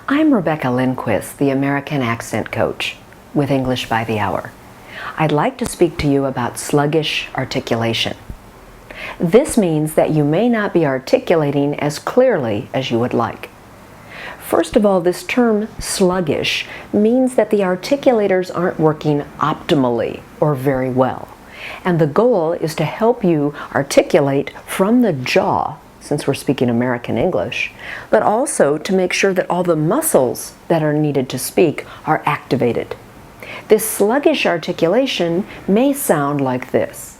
I'm Rebecca Lindquist, the American Accent Coach with English by the Hour. I'd like to speak to you about sluggish articulation. This means that you may not be articulating as clearly as you would like. First of all, this term sluggish means that the articulators aren't working optimally or very well. And the goal is to help you articulate from the jaw, since we're speaking American English, but also to make sure that all the muscles that are needed to speak are activated. This sluggish articulation may sound like this.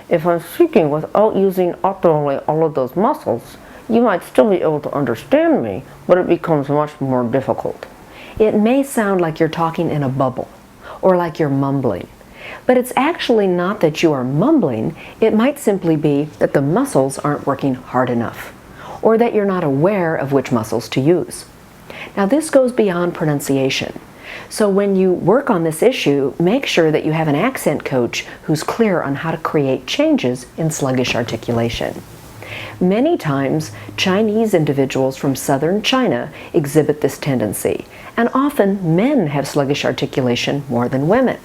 If I'm speaking without using optimally all of those muscles, you might still be able to understand me, but it becomes much more difficult. It may sound like you're talking in a bubble, or like you're mumbling. But it's actually not that you are mumbling. It might simply be that the muscles aren't working hard enough, or that you're not aware of which muscles to use. Now this goes beyond pronunciation. So when you work on this issue, make sure that you have an accent coach who's clear on how to create changes in sluggish articulation. Many times, Chinese individuals from southern China exhibit this tendency, and often men have sluggish articulation more than women.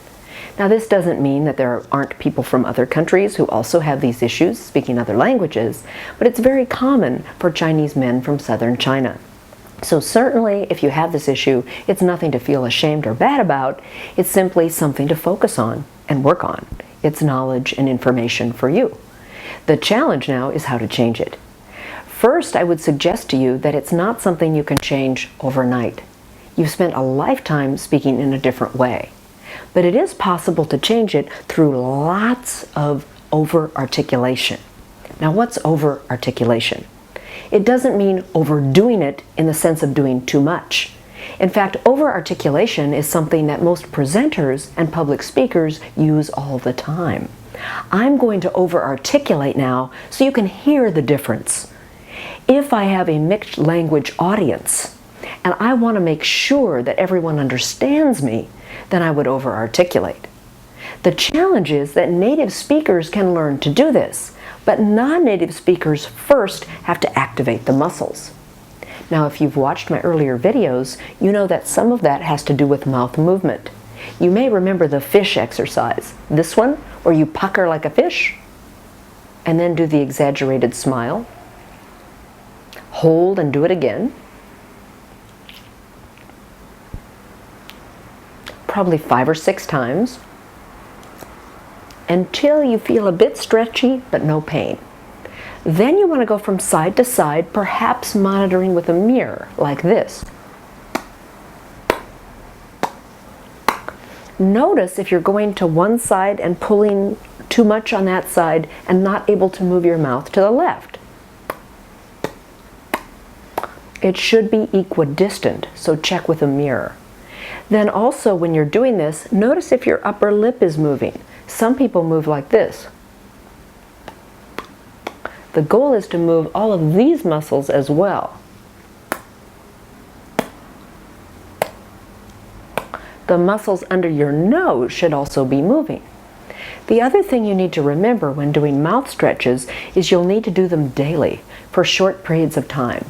Now this doesn't mean that there aren't people from other countries who also have these issues, speaking other languages, but it's very common for Chinese men from southern China. So certainly if you have this issue, it's nothing to feel ashamed or bad about. It's simply something to focus on and work on. It's knowledge and information for you. The challenge now is how to change it. First, I would suggest to you that it's not something you can change overnight. You've spent a lifetime speaking in a different way. But it is possible to change it through lots of over-articulation. Now, what's over-articulation? It doesn't mean overdoing it in the sense of doing too much. In fact, over-articulation is something that most presenters and public speakers use all the time. I'm going to over-articulate now so you can hear the difference. If I have a mixed language audience and I want to make sure that everyone understands me, then I would over-articulate. The challenge is that native speakers can learn to do this, but non-native speakers first have to activate the muscles. Now, if you've watched my earlier videos, you know that some of that has to do with mouth movement. You may remember the fish exercise, this one, where you pucker like a fish, and then do the exaggerated smile. Hold and do it again. Probably 5 or 6 times until you feel a bit stretchy but no pain. Then you want to go from side to side, perhaps monitoring with a mirror like this. Notice if you're going to one side and pulling too much on that side and not able to move your mouth to the left. It should be equidistant, so check with a mirror. Then also when you're doing this, notice if your upper lip is moving. Some people move like this. The goal is to move all of these muscles as well. The muscles under your nose should also be moving. The other thing you need to remember when doing mouth stretches is you'll need to do them daily for short periods of time,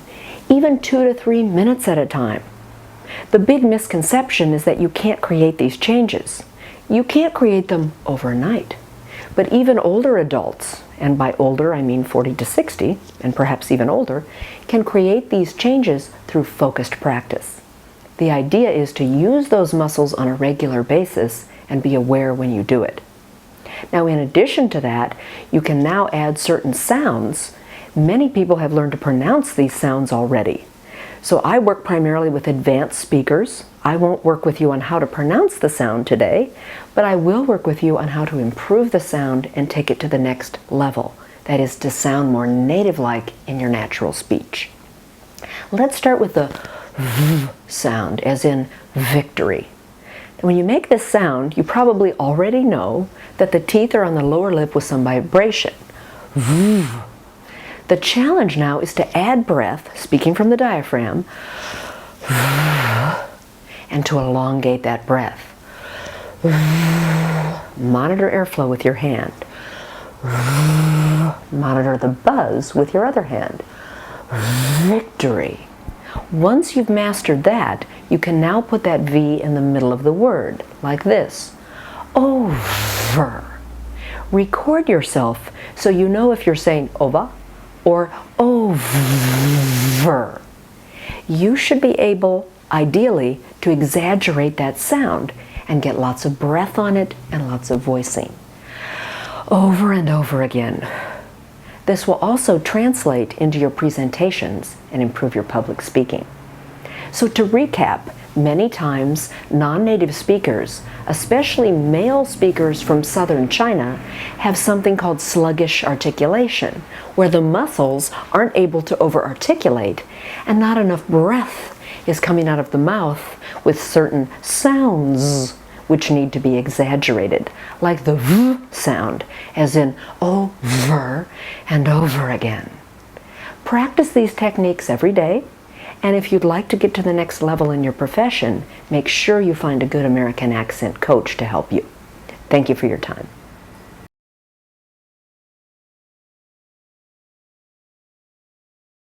even 2 to 3 minutes at a time. The big misconception is that you can't create these changes. You can't create them overnight. But even older adults, and by older I mean 40 to 60, and perhaps even older, can create these changes through focused practice. The idea is to use those muscles on a regular basis and be aware when you do it. Now, in addition to that, you can now add certain sounds. Many people have learned to pronounce these sounds already. So I work primarily with advanced speakers. I won't work with you on how to pronounce the sound today, but I will work with you on how to improve the sound and take it to the next level. That is to sound more native-like in your natural speech. Let's start with the V sound, as in victory. When you make this sound, you probably already know that the teeth are on the lower lip with some vibration. V. The challenge now is to add breath, speaking from the diaphragm, and to elongate that breath. Monitor airflow with your hand. Monitor the buzz with your other hand. Victory. Once you've mastered that, you can now put that V in the middle of the word, like this. Over. Record yourself so you know if you're saying ova or over. You should be able, ideally, to exaggerate that sound and get lots of breath on it and lots of voicing. Over and over again. This will also translate into your presentations and improve your public speaking. So to recap, many times non-native speakers, especially male speakers from southern China, have something called sluggish articulation, where the muscles aren't able to over-articulate and not enough breath is coming out of the mouth with certain sounds which need to be exaggerated, like the V sound, as in over and over again. Practice these techniques every day, and if you'd like to get to the next level in your profession, make sure you find a good American accent coach to help you. Thank you for your time.